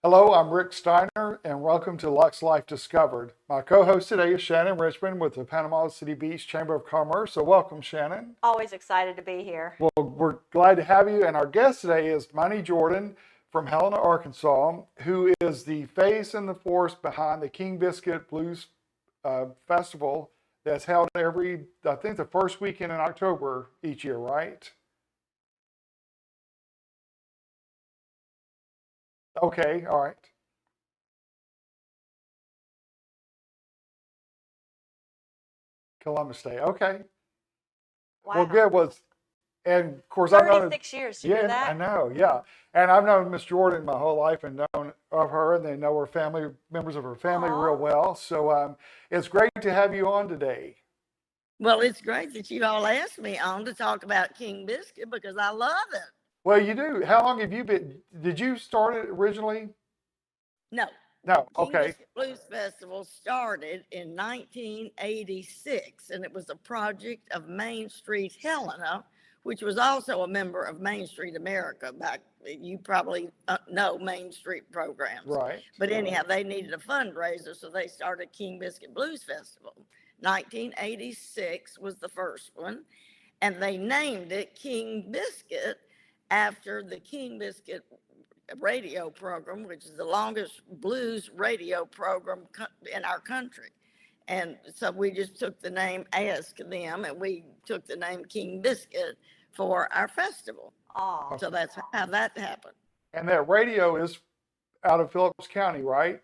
Hello, I'm Rick Steiner, and welcome to Lux Life Discovered. My co-host today is Shannon Richmond with the Panama City Beach Chamber of Commerce. So welcome, Shannon. Always excited to be here. Well, we're glad to have you. And our guest today is Munnie Jordan from Helena, Arkansas, who is the face and the force behind the King Biscuit Blues Festival that's held I think the first weekend in October each year, right? Okay, all right. Columbus Day. Okay. Well, Wow. good. And of course, I've known, 36 years to do yeah, I that. know, yeah. And I've known Miss Jordan my whole life and known of her, and they know her family, members of her family real Aw. well. So it's great to have you on today. Well, it's great that you all asked me on to talk about King Biscuit because I love it. Well, you do. How long have you been? Did you start it originally? No, No. King Okay. Biscuit Blues Festival started in 1986, and it was a project of Main Street Helena, which was also a member of Main Street America. You probably know Main Street programs. Right. But anyhow, they needed a fundraiser, so they started King Biscuit Blues Festival. 1986 was the first one, and they named it King Biscuit after the King Biscuit radio program, which is the longest blues radio program in our country. And so we just took the name, asked them, and we took the name King Biscuit for our festival. Oh, So that's how that happened. And that radio is out of Phillips County, right?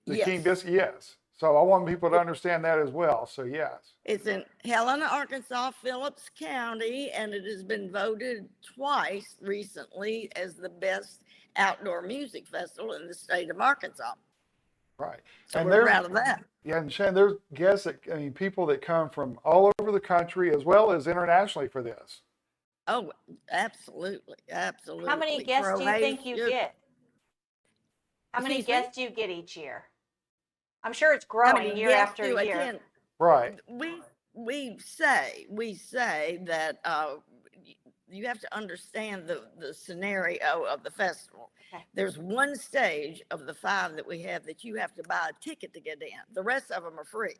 The Yes. King Biscuit, yes. So I want people to understand that as well. So yes. It's in Helena, Arkansas, Phillips County, and it has been voted twice recently as the best outdoor music festival in the state of Arkansas. Right. So And we're proud of that. Yeah, and Shane, there's people that come from all over the country as well as internationally for this. Oh, absolutely, absolutely. how many guests do you think you Croatia- get? How many Excuse me? guests do you get each year? I'm sure it's How growing many year guests after do I year. can- Right. we say that you have to understand the scenario of the festival. Okay. There's one stage of the 5 that we have that you have to buy a ticket to get in. The rest of them are free.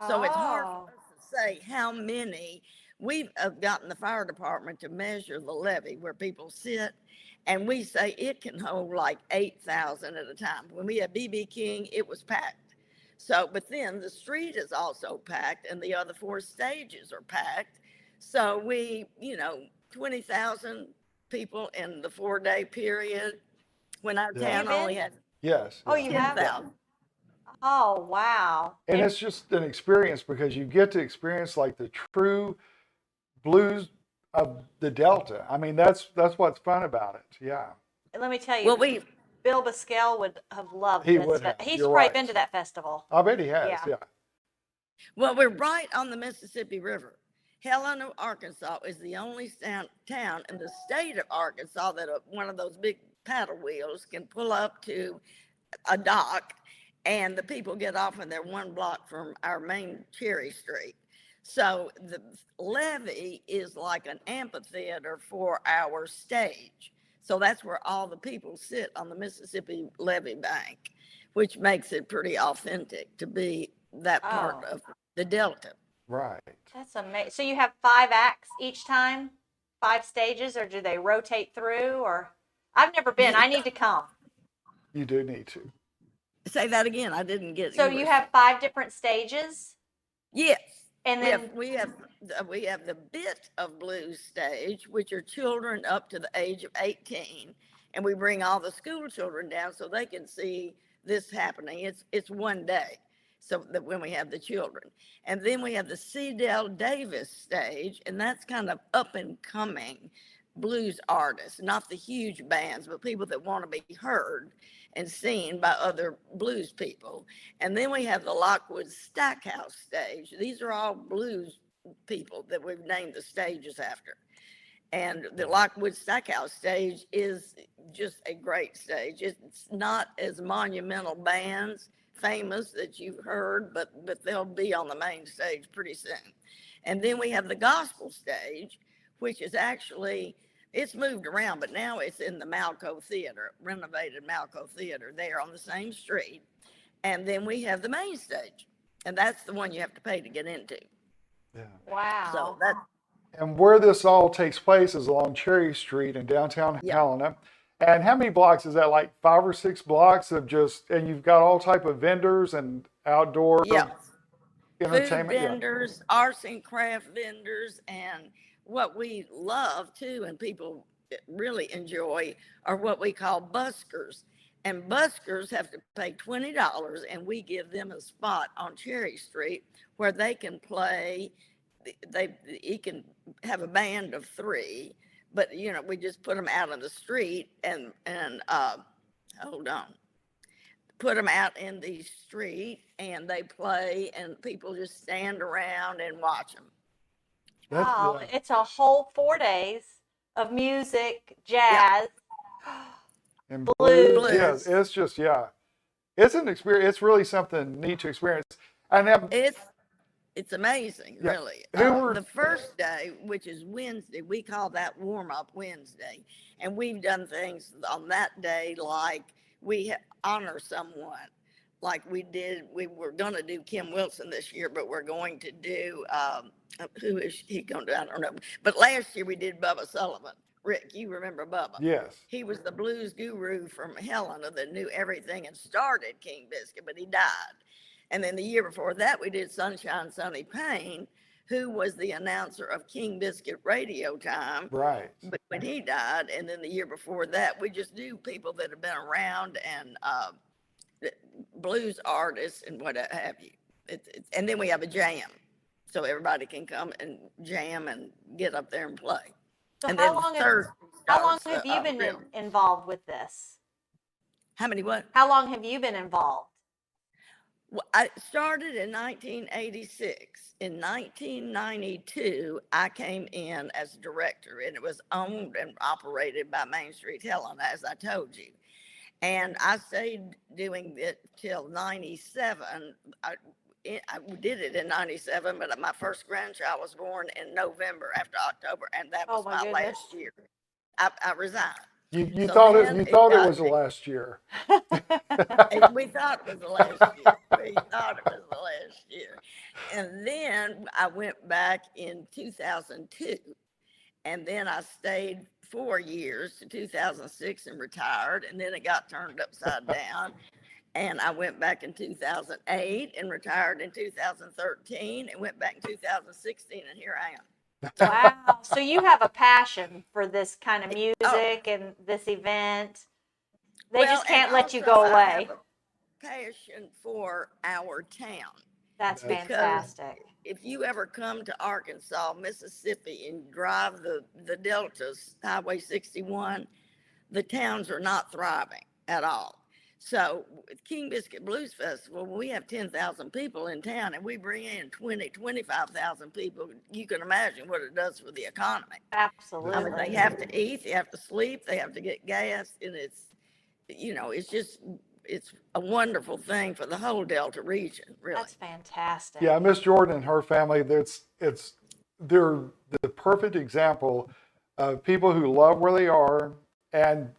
So it's hard Oh. for us to say how many. We've gotten the fire department to measure the levee where people sit, and we say it can hold like 8,000 at a time. When we had BB King, it was packed. So, but then the street is also packed, and the other 4 stages are packed. So 20,000 people in the 4-day period when our Yeah. town You've only been? had Yes. Oh, you have? 10,000. Oh, wow. And it's just an experience because you get to experience like the true blues of the Delta. I mean, that's what's fun about it. Yeah. And let me tell you, Well, Bill Biscell would have loved He this. would have. He's You're probably right. been to that festival. I bet he has. Yeah. Yeah. Well, we're right on the Mississippi River. Helena, Arkansas is the only town in the state of Arkansas that one of those big paddle wheels can pull up to a dock, and the people get off and they're 1 block from our main Cherry Street. So the levee is like an amphitheater for our stage. So that's where all the people sit on the Mississippi levee bank, which makes it pretty authentic to be that part Oh. of the Delta. Right. That's amazing. So you have 5 acts each time, 5 stages, or do they rotate through? Or I've never been. I need to come. You do need to. Say that again. I didn't get. So you have 5 different stages, Yes. and then We have the bit of blues stage, which are children up to the age of 18, and we bring all the school children down so they can see this happening. It's 1 day, so that when we have the children, and then we have the C. Dell Davis stage, and that's kind of up and coming blues artists, not the huge bands, but people that want to be heard and seen by other blues people. And then we have the Lockwood Stackhouse stage. These are all blues people that we've named the stages after. And the Lockwood Stackhouse stage is just a great stage. It's not as monumental bands famous that you've heard, but they'll be on the main stage pretty soon. And then we have the gospel stage, which is actually It's moved around, but now it's in the Malco Theater, renovated Malco Theater there on the same street. And then we have the main stage, and that's the one you have to pay to get into. Yeah. Wow. So that, And where this all takes place is along Cherry Street in downtown Yeah. Helena. And how many blocks is that? Like 5 or 6 blocks of just, and you've got all type of vendors and outdoor yeah, food entertainment. Yeah. vendors, arts and craft vendors, and what we love too, and people really enjoy, are what we call buskers. And buskers have to pay $20, and we give them a spot on Cherry Street where they can play. He can have a band of 3, but we just put them out on the street and hold on, put them out in the street and they play, and people just stand around and watch them. Wow, it's a whole 4 days of music, jazz, And blues. Yes, it's just, it's an experience. It's really something neat to experience. And then, It's amazing, Yeah. really. Who The first day, which is Wednesday, we call that warm up Wednesday. And we've done things on that day, like we honor someone. Like we were going to do Kim Wilson this year, but we're going to do, who is he going to do? I don't know. But last year we did Bubba Sullivan. Rick, you remember Bubba? yes. He was the blues guru from Helena that knew everything and started King Biscuit, but he died. And then the year before that, we did Sunshine Sonny Payne, who was the announcer of King Biscuit Radio Time. Right. But when he died, and then the year before that, we just do people that have been around and blues artists and what have you. And then we have a jam, so everybody can come and jam and get up there and play. So And how then long Thursday how long starts, have you been really. involved with this? How many what? How long have you been involved? Well, I started in 1986. In 1992, I came in as director, and it was owned and operated by Main Street Helena, as I told you. And I stayed doing it till 97. I did it in 97, but my first grandchild was born in November after October, and that was Oh, my my goodness. last year. I resigned. You So thought then it it thought it got was the me. last year. And we thought it was the last year. We thought it was the last year. And then I went back in 2002. And then I stayed 4 years to 2006 and retired. And then it got turned upside down. And I went back in 2008 and retired in 2013 and went back in 2016. And here I am. Wow. So you have a passion for this kind of Oh. music and this event. They Well, just can't and let you also go I away. have a passion for our town. That's Because fantastic. If you ever come to Arkansas, Mississippi, and drive the deltas, Highway 61, the towns are not thriving at all. So with King Biscuit Blues Festival, we have 10,000 people in town, and we bring in 25,000 people. You can imagine what it does for the economy. I mean, Absolutely. they have to eat, they have to sleep, they have to get gas, and it's a wonderful thing for the whole Delta region, really. That's fantastic. Yeah, Miss Jordan and her family, they're the perfect example of people who love where they are and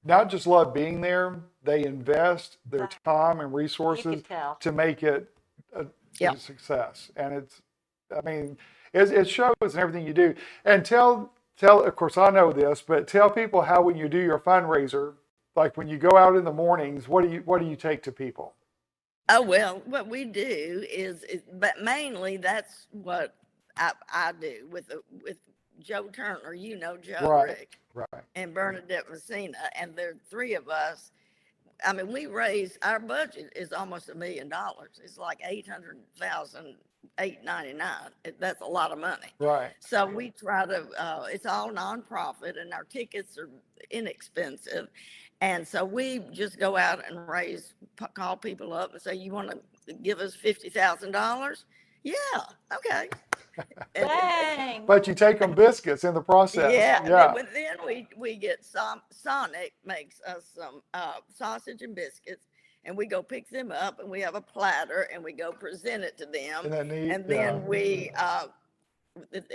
not just love being there, they invest their time and You resources could tell. to make it Yeah. a success. And it shows in everything you do. And tell, of course, I know this, but tell people how when you do your fundraiser, like when you go out in the mornings, what do you take to people? Oh, well, what we do but mainly that's what I do with Joe Turner, Joe, Right. Rick, Right. and Bernadette Messina, and there are 3 of us. I mean, our budget is almost $1 million. It's like 800,000, $899. That's a lot of money. Right. So we try to, it's all nonprofit, and our tickets are inexpensive. And so we just go out and call people up and say, you want to give us $50,000? Yeah, okay. Dang. But you take them biscuits in the process. Yeah. Yeah. But then we get Sonny makes us some sausage and biscuits, and we go pick them up, and we have a platter, and we go present it to them. Isn't that neat? And then we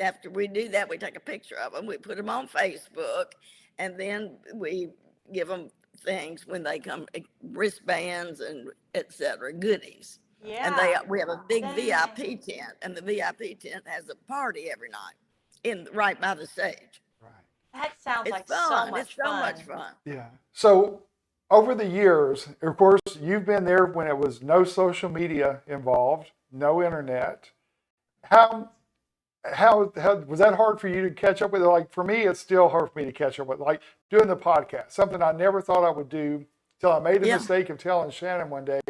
after we do that, we take a picture of them, we put them on Facebook, and then we give them things when they come, wristbands and et cetera, goodies. And Yeah. we have a big Dang. VIP tent, and the VIP tent has a party every night right by the stage. Right. That sounds It's like fun. so much It's so fun. much fun. Yeah. So over the years, of course, you've been there when it was no social media involved, no internet. How was that hard for you to catch up with? Like for me, it's still hard for me to catch up with. Like doing the podcast, something I never thought I would do till I made the mistake of telling Shannon one day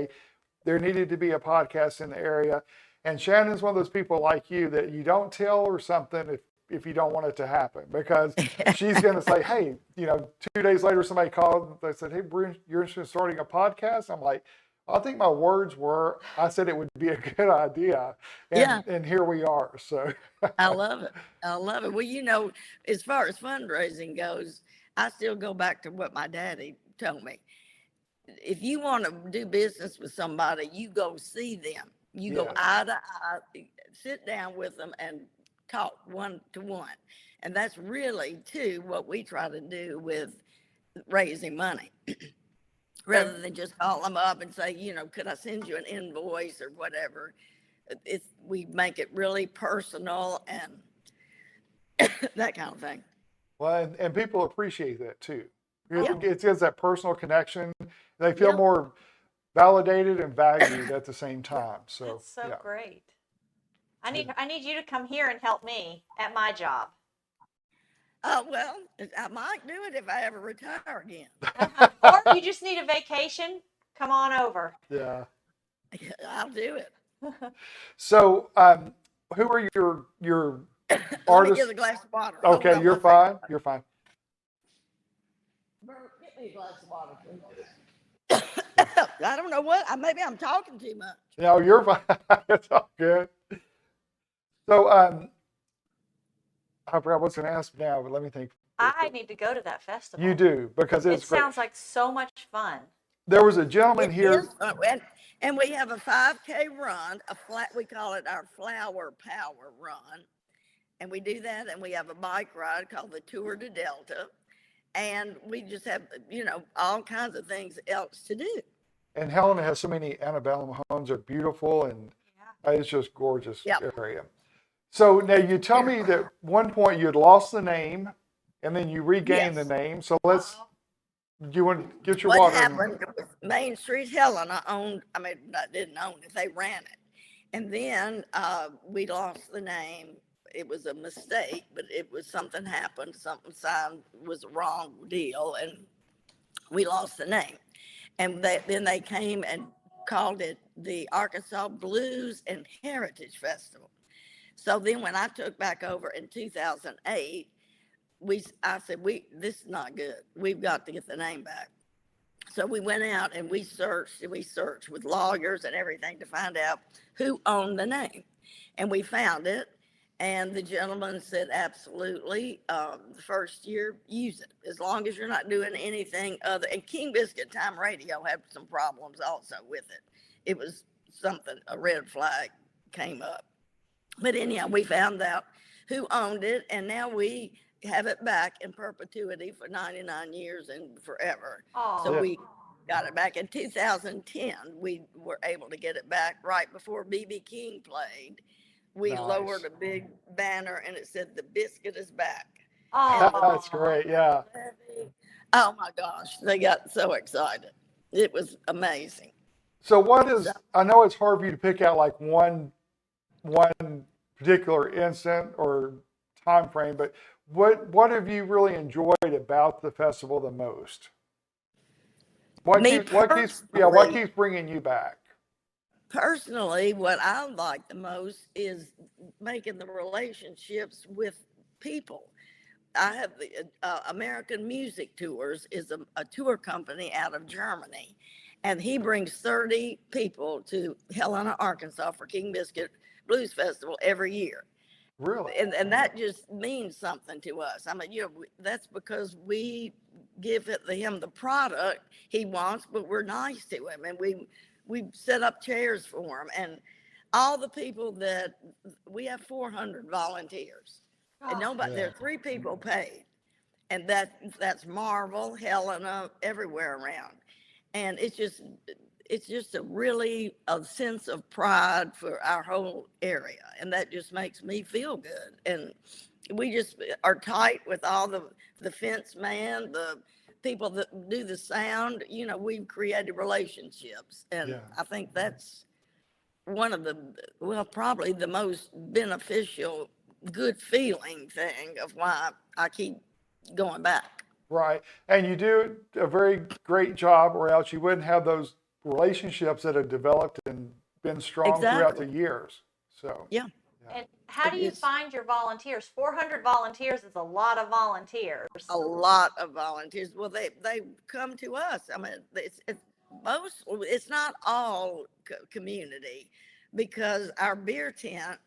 there needed to be a podcast in the area. And Shannon's one of those people like you that you don't tell her something if you don't want it to happen, because she's going to say, hey, 2 days later, somebody called and they said, hey, Bruce, you're interested in starting a podcast? I'm like, I think my words were, I said it would be a good idea. And here we are. So I love it. I love it. Well, as far as fundraising goes, I still go back to what my daddy told me. If you want to do business with somebody, you go see them. You go eye to eye, sit down with them and talk one to one. And that's really, too, what we try to do with raising money. Rather than just call them up and say, could I send you an invoice or whatever? We make it really personal and that kind of thing. Well, and people appreciate that too. Yeah. It gives that personal connection. They feel more validated and valued at the same time. So that's so great. I need you to come here and help me at my job. Well, I might do it if I ever retire again. Or if you just need a vacation, come on over. Yeah. I'll do it. So, who are your artists? Let me get a glass of water. Okay, you're fine. You're fine. Bert, get me a glass of water, please. I don't know what. Maybe I'm talking too much. No, you're fine. It's all good. So, I forgot what's going to ask now, but let me think. I need to go to that festival. You do, because it sounds like so much fun. There was a gentleman here. And we have a 5K run, we call it our Flour Power Run. And we do that, and we have a bike ride called the Tour de Delta. And we just have, all kinds of things else to do. And Helena has so many antebellum homes. They're beautiful, and it's just gorgeous area. So now you tell me that one point you had lost the name, and then you regained the name. So do you want to get your water? What happened was Main Street Helena didn't own it, they ran it. And then we lost the name. It was a mistake, but something happened, something signed was a wrong deal, and we lost the name. And then they came and called it the Arkansas Blues and Heritage Festival. So then when I took back over in 2008, I said, this is not good. We've got to get the name back. So we went out and we searched with lawyers and everything to find out who owned the name. And we found it. And the gentleman said, absolutely, the first year, use it, as long as you're not doing anything other. And King Biscuit Time Radio had some problems also with it. It was a red flag came up. But anyhow, we found out who owned it, and now we have it back in perpetuity for 99 years and forever. Aww. So we got it back in 2010. We were able to get it back right before B.B. King played. We lowered a big banner, and it said, "The biscuit is back." Oh, that's great. Yeah. Oh my gosh, they got so excited. It was amazing. So I know it's hard for you to pick out like one particular incident or time frame, but what have you really enjoyed about the festival the most? What keeps bringing you back? Personally, what I like the most is making the relationships with people. I have the American Music Tours is a tour company out of Germany, and he brings 30 people to Helena, Arkansas for King Biscuit Blues Festival every year. Really? And that just means something to us. That's because we give him the product he wants, but we're nice to him, and we set up chairs for him. And all the people that, we have 400 volunteers. And Oh, nobody, there are 3 people paid. And that's Marvel, Helena, everywhere around. And it's just a sense of pride for our whole area. And that just makes me feel good. And we just are tight with all the fence man, the people that do the sound. You know, we've created relationships. And Yeah. I think that's one of the, well, probably the most beneficial, good feeling thing of why I keep going back. Right. And you do a very great job, or else you wouldn't have those relationships that have developed and been strong throughout the Exactly. years. So, Yeah. and how do you It's find your volunteers? 400 volunteers is a lot of volunteers. a lot of volunteers. Well, they come to us. I mean, it's not all community, because our beer tent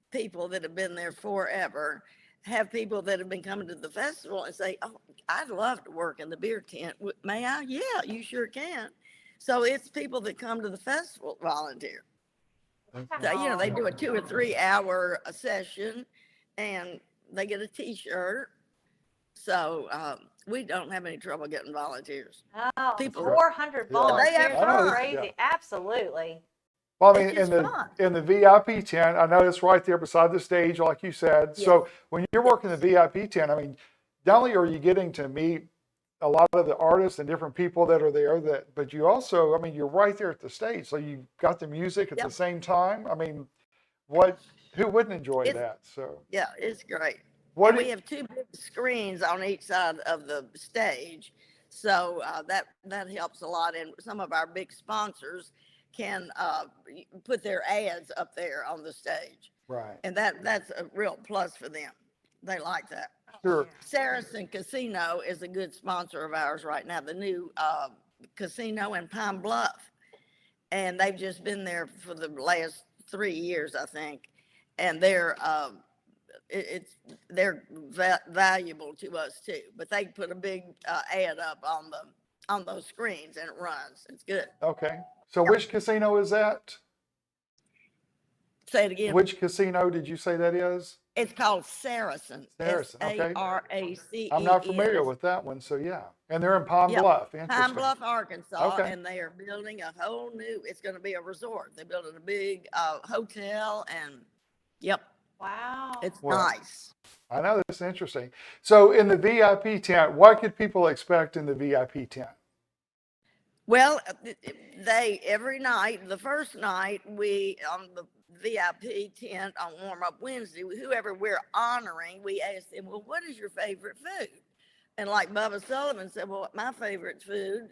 people that have been there forever have people that have been coming to the festival and say, "Oh, I'd love to work in the beer tent. May I?" Yeah, you sure can. So it's people that come to the festival volunteer. So, you know, they do a 2 or 3 hour session, and they get a T-shirt. So we don't have any trouble getting volunteers. Oh, People, 400 Yeah. volunteers. They have I know That's this- crazy. yeah. Absolutely. Well, I mean, it's just fun. in the VIP tent, I know it's right there beside the stage, like you said. So when you're working the VIP tent, I mean, not only are you getting to meet a lot of the artists and different people that are there, but you also, I mean, you're right there at the stage, so you got the music at the same time. I mean, who wouldn't enjoy It's- that? So Yeah, it's great. what? And we have 2 big screens on each side of the stage, so that helps a lot. And some of our big sponsors can put their ads up there on the stage, Right. and that's a real plus for them. They like that. Sure. Saracen Casino is a good sponsor of ours right now, the new casino in Pine Bluff. And they've just been there for the last 3 years, I think. And they're valuable to us too. But they put a big ad up on those screens, and it runs. It's good. Okay. So which casino is that? Say it again. Which casino did you say that is? It's called Saracen. Saracen, okay. Saracen. I'm not familiar with that one, so yeah. And they're in Pine Yep. Bluff. Pine Interesting. Bluff, Arkansas, Okay. and they are building a whole new, it's going to be a resort. They're building a big hotel, and yep, Wow. it's Well, nice. I know that's interesting. So in the VIP tent, what could people expect in the VIP tent? Well, every night, the first night, we, on the VIP tent on warm up Wednesday, whoever we're honoring, we ask them, well, what is your favorite food? And like Bubba Sullivan said, well, my favorite food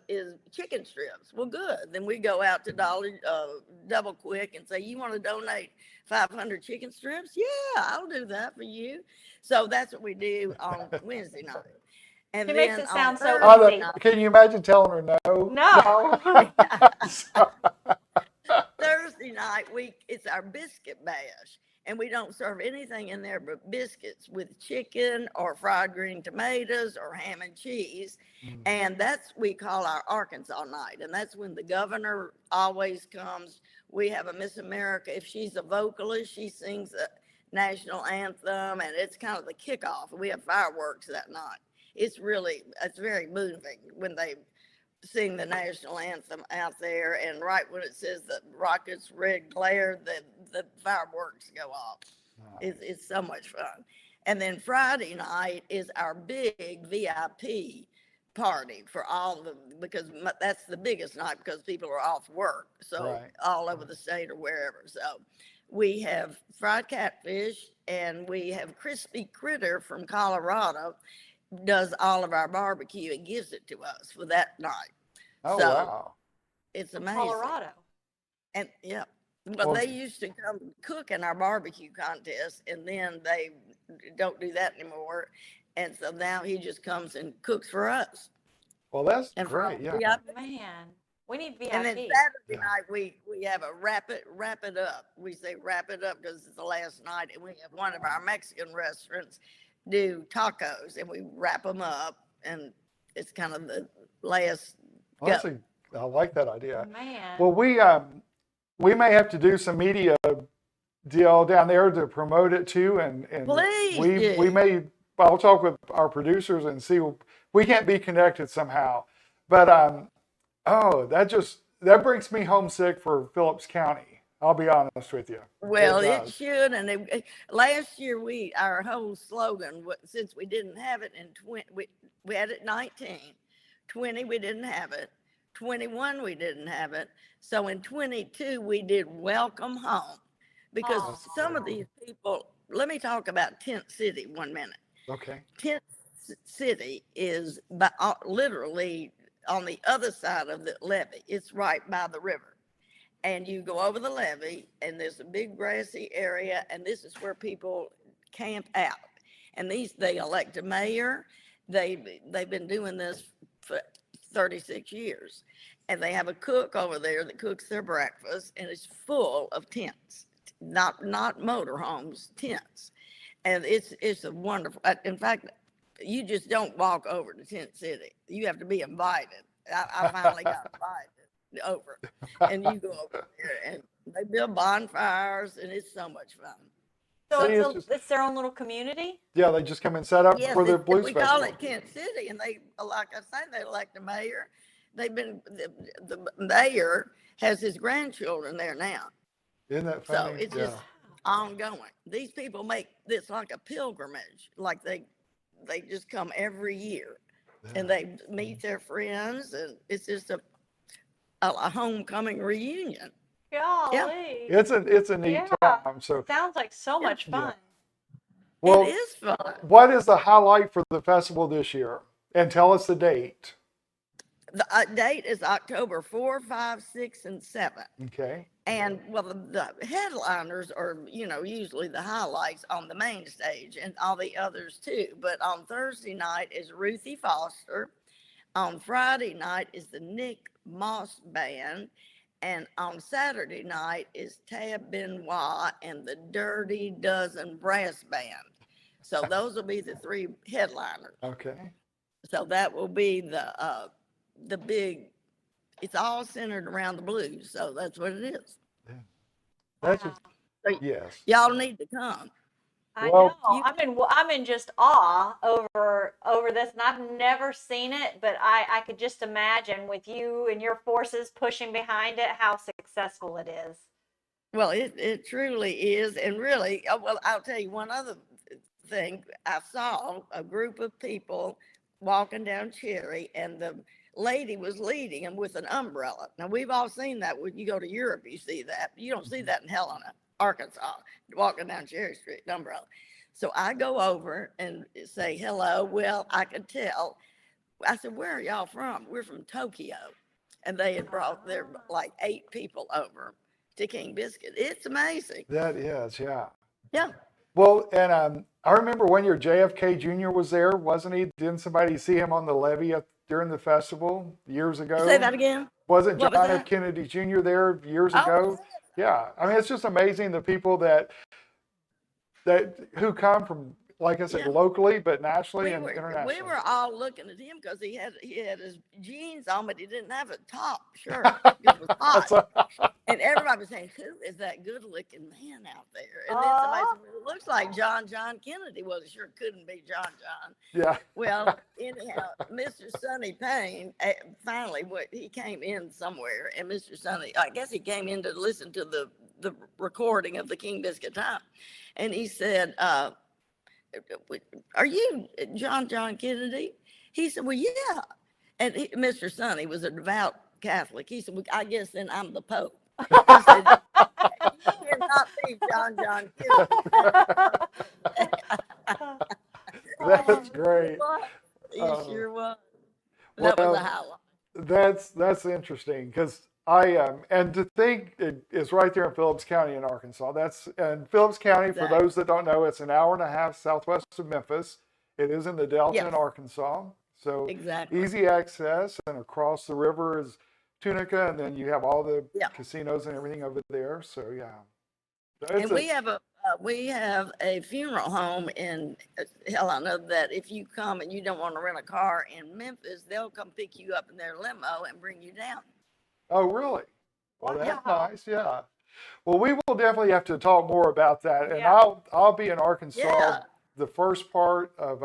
is chicken strips. Well, good. Then we go out to Double Quick and say, you want to donate 500 chicken strips? Yeah, I'll do that for you. So that's what we do on Wednesday night. And She then makes it on sound so Thursday easy. night- Can you imagine telling her no? No. Thursday night, it's our biscuit bash, and we don't serve anything in there but biscuits with chicken or fried green tomatoes or ham and cheese. And that's we call our Arkansas night, and that's when the governor always comes. We have a Miss America. If she's a vocalist, she sings a national anthem, and it's kind of the kickoff. We have fireworks that night. It's very moving when they sing the national anthem out there, and right when it says the rockets red glare, the fireworks go off. It's so much fun. And then Friday night is our big VIP party for because that's the biggest night because people are off work, so Right. all over the state or wherever. So we have fried catfish, and we have Crispy Critter from Colorado does all of our barbecue and gives it to us for that night. Oh, So wow. it's amazing. Colorado. And yeah, well, Well, they used to come cook in our barbecue contest, and then they don't do that anymore. And so now he just comes and cooks for us. Well, that's And for great. Yeah. VIP. Man, we need VIP. And then Saturday Yeah. night we have a wrap it up. We say wrap it up because it's the last night, and we have one of our Mexican restaurants do tacos, and we wrap them up, and it's kind of the last Honestly, I like that idea. Man. Well, we may have to do some media deal down there to promote it too, and Please we do. may. I'll talk with our producers and see if we can't be connected somehow. But oh, that brings me homesick for Phillips County. I'll be honest with you. Well, It it does. should. And last year, our whole slogan, since we didn't have it in we had it 19, 20, we didn't have it, 21, we didn't have it. So in 22, we did welcome home, because Aw. some of these people, let me talk about Tent City 1 minute. Okay. Tent City is literally on the other side of the levee. It's right by the river. And you go over the levee, and there's a big grassy area, and this is where people camp out. And they elect a mayor. They've been doing this for 36 years. And they have a cook over there that cooks their breakfast, and it's full of tents, not motorhomes, tents. And it's a wonderful, in fact, you just don't walk over to Tent City. You have to be invited. I finally got invited over, and you go over there, and they build bonfires, and it's so much fun. So See, it's their own little community? Yeah, they just come and set up Yes, for the blues we festival. call it Tent City, and they, like I say, they elect a mayor. The mayor has his grandchildren there now. Isn't that So funny? it's just ongoing. These people make this like a pilgrimage, like they just come every year, and they meet their friends, and it's just a homecoming reunion. Golly. It's a neat Yeah. time. So, Sounds like so much fun. well, It is fun. what is the highlight for the festival this year? And tell us the date. The date is October 4, 5, 6, and 7. Okay. And well, the headliners are, usually the highlights on the main stage, and all the others too. But on Thursday night is Ruthie Foster. On Friday night is the Nick Moss Band. And on Saturday night is Tab Benoit and the Dirty Dozen Brass Band. So those will be the 3 headliners. Okay. So that will be the big, it's all centered around the blues. So that's what it is. That's Wow. just, yes. Y'all need to come. I Well, know. I'm in just awe over this, and I've never seen it, but I could just imagine with you and your forces pushing behind it how successful it is. Well, it truly is. And really, well, I'll tell you one other thing. I saw a group of people walking down Cherry, and the lady was leading them with an umbrella. Now, we've all seen that. When you go to Europe, you see that. You don't see that in Helena, Arkansas, walking down Cherry Street, an umbrella. So I go over and say, hello. Well, I could tell. I said, where are y'all from? We're from Tokyo. And they had brought their like 8 people over to King Biscuit. It's amazing. That is, yeah. Yeah. Well, and I remember one year JFK Jr. was there, wasn't he? Didn't somebody see him on the levee during the festival years ago? Say that again. Wasn't What was John F. that? Kennedy Jr. there years Oh, ago? Yeah. I mean, it's just amazing the people that who come from, like I said, Yeah. locally, but nationally and We internationally. were all looking at him because he had his jeans on, but he didn't have a top shirt. It was hot. And everybody was saying, who is that good looking man out there? And then somebody said, well, it looks like John Kennedy. Well, it sure couldn't be John. Yeah. Well, anyhow, Mr. Sonny Payne, finally, he came in somewhere, and Mr. Sonny, I guess he came in to listen to the recording of the King Biscuit Time. And he said, are you John Kennedy? He said, well, yeah. And Mr. Sonny was a devout Catholic. He said, well, I guess then I'm the Pope. He said, you cannot be John Kennedy. That's great. He sure was. That was a highlight. That's interesting because and to think it's right there in Phillips County in Arkansas. And Phillips County, for those that don't know, it's an hour and a half southwest of Memphis. It is in the Delta in Arkansas. So exactly. Easy access, and across the river is Tunica, and then you have all the casinos and everything over there. So And we have a funeral home in Helena that if you come and you don't want to rent a car in Memphis, they'll come pick you up in their limo and bring you down. Oh, really? Well, that's nice. Yeah. Well, we will definitely have to talk more about that, and Yeah. I'll be in Arkansas Yeah. the first part of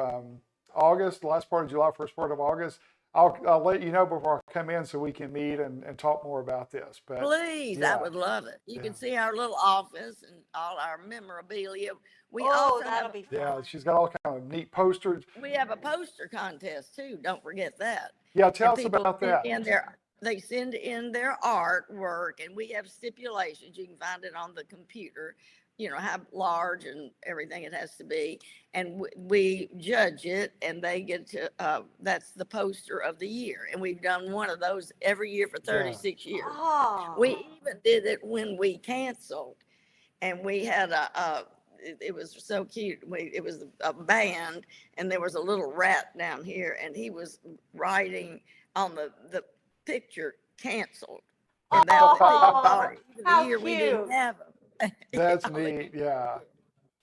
August, the last part of July, first part of August. I'll let you know before I come in so we can meet and talk more about this. But Please, yeah. I would love it. You Yeah. can see our little office and all our memorabilia. We Oh, also that'll have, be fun. Yeah, she's got all kind of neat posters. we have a poster contest too. Don't forget that. Yeah, tell And us people about send that. in their, they send in their artwork, and we have stipulations. You can find it on the computer, you know, how large and everything it has to be. And we judge it, and they get to, that's the poster of the year. And we've done one of those every year for 36 years. Oh, We even did it when we canceled, and we had it was so cute. It was a band, and there was a little rat down here, and he was writing on the picture canceled. And that was Oh, the how year we didn't cute. have them. That's neat. Yeah.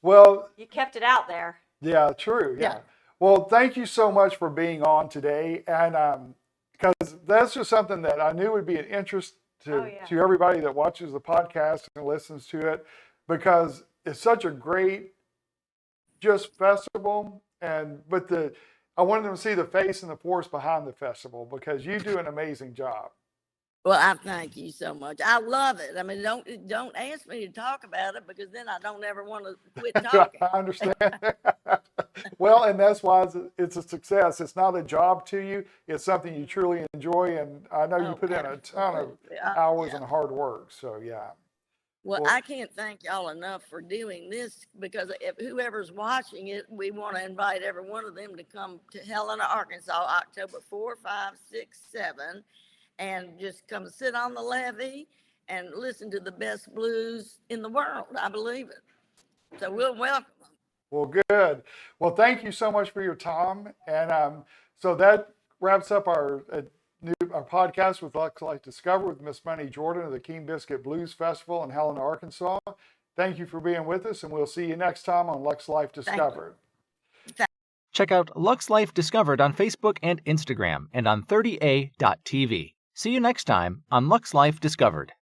Well, you kept it out there. yeah, true. Yeah. Yeah. Well, thank you so much for being on today, and because that's just something that I knew would be an interest Oh, yeah. to everybody that watches the podcast and listens to it, because it's such a great just festival, but I wanted them to see the face and the force behind the festival, because you do an amazing job. Well, I thank you so much. I love it. I mean, don't ask me to talk about it, because then I don't ever want to quit talking. I understand. Well, and that's why it's a success. It's not a job to you. It's something you truly enjoy, and I know you Oh, put in a ton of absolutely. hours Yeah. and hard work. So yeah. Well, Well- I can't thank y'all enough for doing this, because if whoever's watching it, we want to invite every one of them to come to Helena, Arkansas, October 4, 5, 6, 7, and just come sit on the levee and listen to the best blues in the world. I believe it. So we'll welcome them. Well, good. Well, thank you so much for your time. And so that wraps up our podcast with Lux Life Discover with Miss Munnie Jordan of the King Biscuit Blues Festival in Helena, Arkansas. Thank you for being with us, and we'll see you next time on Lux Life Discovered. Check out Lux Life Discovered on Facebook and Instagram and on 30a.tv. See you next time on Lux Life Discovered.